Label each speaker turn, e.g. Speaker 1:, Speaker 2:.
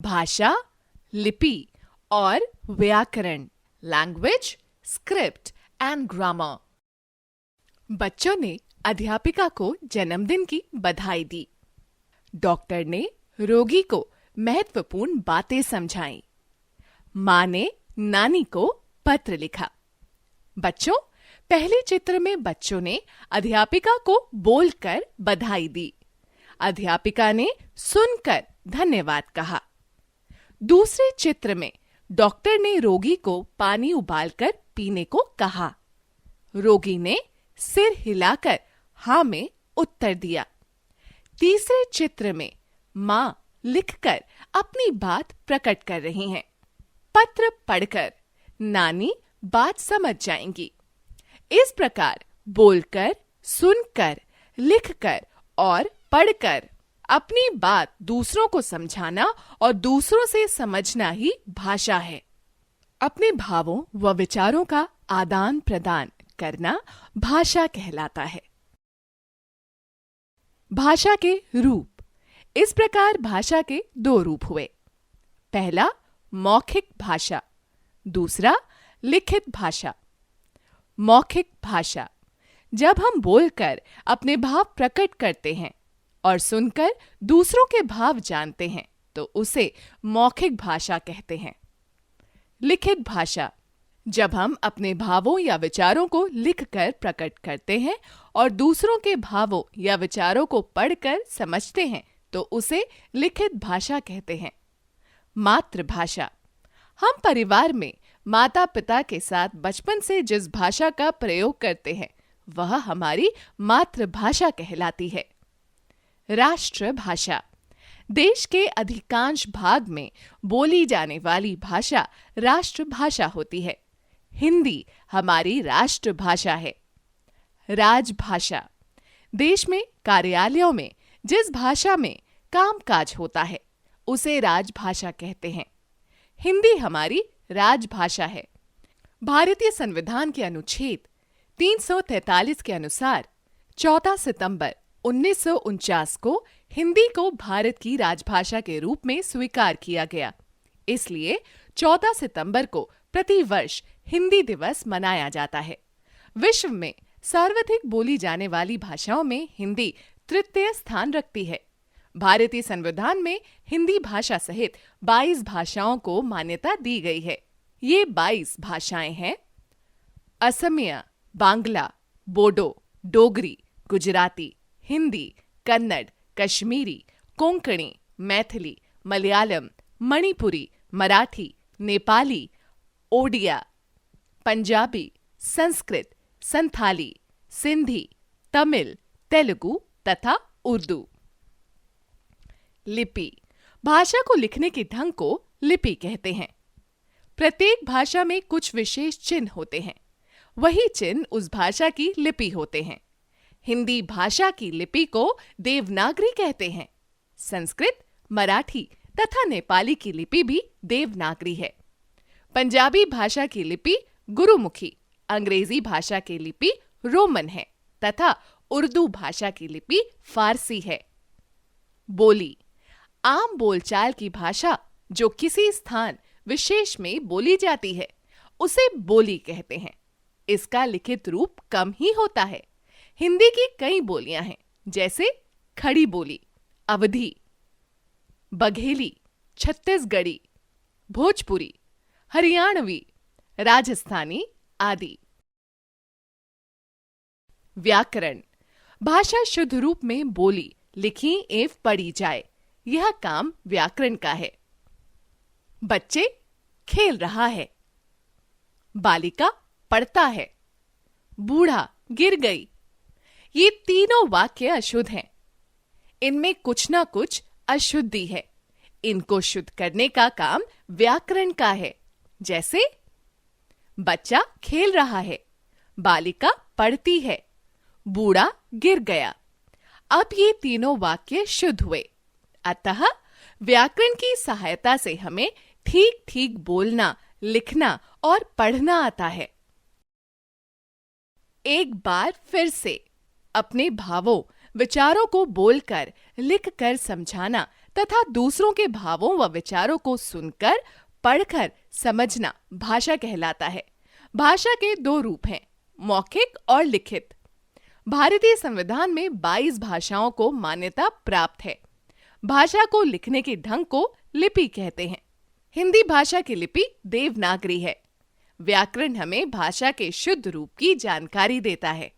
Speaker 1: भाषा, लिपि और व्याकरण, लैंग्वेज, स्क्रिप्ट एंड ग्रामर। बच्चों ने अध्यापिका को जन्मदिन की बधाई दी। डॉक्टर ने रोगी को महत्वपूर्ण बातें समझाईं। माँ ने नानी को पत्र लिखा। बच्चों, पहले चित्र में बच्चों ने अध्यापिका को बोलकर बधाई दी। अध्यापिका ने सुनकर धन्यवाद कहा। दूसरे चित्र में डॉक्टर ने रोगी को पानी उबालकर पीने को कहा। रोगी ने सिर हिलाकर हाँ में उत्तर दिया। तीसरे चित्र में माँ लिखकर अपनी बात प्रकट कर रही हैं। पत्र पढ़कर नानी बात समझ जाएंगी। इस प्रकार बोलकर, सुनकर, लिखकर और पढ़कर अपनी बात दूसरों को समझाना और दूसरों से समझना ही भाषा है। अपने भावों व विचारों का आदान प्रदान करना भाषा कहलाता है। भाषा के रूप। इस प्रकार भाषा के दो रूप हुए। पहला मौखिक भाषा, दूसरा लिखित भाषा। मौखिक भाषा, जब हम बोलकर अपने भाव प्रकट करते हैं और सुनकर दूसरों के भाव जानते हैं तो उसे मौखिक भाषा कहते हैं। लिखित भाषा, जब हम अपने भावों या विचारों को लिखकर प्रकट करते हैं और दूसरों के भावों या विचारों को पढ़कर समझते हैं तो उसे लिखित भाषा कहते हैं। मातृभाषा, हम परिवार में माता पिता के साथ बचपन से जिस भाषा का प्रयोग करते हैं वह हमारी मातृभाषा कहलाती है। राष्ट्रभाषा, देश के अधिकांश भाग में बोली जाने वाली भाषा राष्ट्रभाषा होती है। हिंदी हमारी राष्ट्रभाषा है। राजभाषा, देश में कार्यालयों में जिस भाषा में कामकाज होता है उसे राजभाषा कहते हैं। हिंदी हमारी राजभाषा है। भारतीय संविधान के अनुच्छेद 343 के अनुसार 14 सितंबर 1949 को हिंदी को भारत की राजभाषा के रूप में स्वीकार किया गया। इसलिए 14 सितंबर को प्रतिवर्ष हिंदी दिवस मनाया जाता है। विश्व में सर्वाधिक बोली जाने वाली भाषाओं में हिंदी तृतीय स्थान रखती है। भारतीय संविधान में हिंदी भाषा सहित 22 भाषाओं को मान्यता दी गई है। ये 22 भाषाएं हैं: असमिया, बांग्ला, बोडो, डोगरी, गुजराती, हिंदी, कन्नड़, कश्मीरी, कोंकणी, मैथिली, मलयालम, मणिपुरी, मराठी, नेपाली, ओडिया, पंजाबी, संस्कृत, संथाली, सिंधी, तमिल, तेलुगु तथा उर्दू। लिपि, भाषा को लिखने के ढंग को लिपि कहते हैं। प्रत्येक भाषा में कुछ विशेष चिन्ह होते हैं। वही चिन्ह उस भाषा की लिपि होते हैं। हिंदी भाषा की लिपि को देवनागरी कहते हैं। संस्कृत, मराठी तथा नेपाली की लिपि भी देवनागरी है। पंजाबी भाषा की लिपि गुरुमुखी, अंग्रेजी भाषा की लिपि रोमन है तथा उर्दू भाषा की लिपि फारसी है। बोली, आम बोलचाल की भाषा जो किसी स्थान विशेष में बोली जाती है उसे बोली कहते हैं। इसका लिखित रूप कम ही होता है। हिंदी की कई बोलियां हैं, जैसे खड़ी बोली, अवधी, बघेली, छत्तीसगढ़ी, भोजपुरी, हरियाणवी, राजस्थानी आदि। व्याकरण, भाषा शुद्ध रूप में बोली, लिखी एवं पढ़ी जाए, यह काम व्याकरण का है। बच्चे खेल रहा है, बालिका पढ़ता है, बूढ़ा गिर गई। ये तीनों वाक्य अशुद्ध हैं। इनमें कुछ ना कुछ अशुद्धि है। इनको शुद्ध करने का काम व्याकरण का है। जैसे बच्चा खेल रहा है, बालिका पढ़ती है, बूढ़ा गिर गया। अब ये तीनों वाक्य शुद्ध हुए। अतः व्याकरण की सहायता से हमें ठीक ठीक बोलना, लिखना और पढ़ना आता है। एक बार फिर से अपने भावों, विचारों को बोलकर, लिखकर समझाना तथा दूसरों के भावों व विचारों को सुनकर, पढ़कर समझना भाषा कहलाता है। भाषा के दो रूप हैं, मौखिक और लिखित। भारतीय संविधान में 22 भाषाओं को मान्यता प्राप्त है। भाषा को लिखने के ढंग को लिपि कहते हैं। हिंदी भाषा की लिपि देवनागरी है। व्याकरण हमें भाषा के शुद्ध रूप की जानकारी देता है।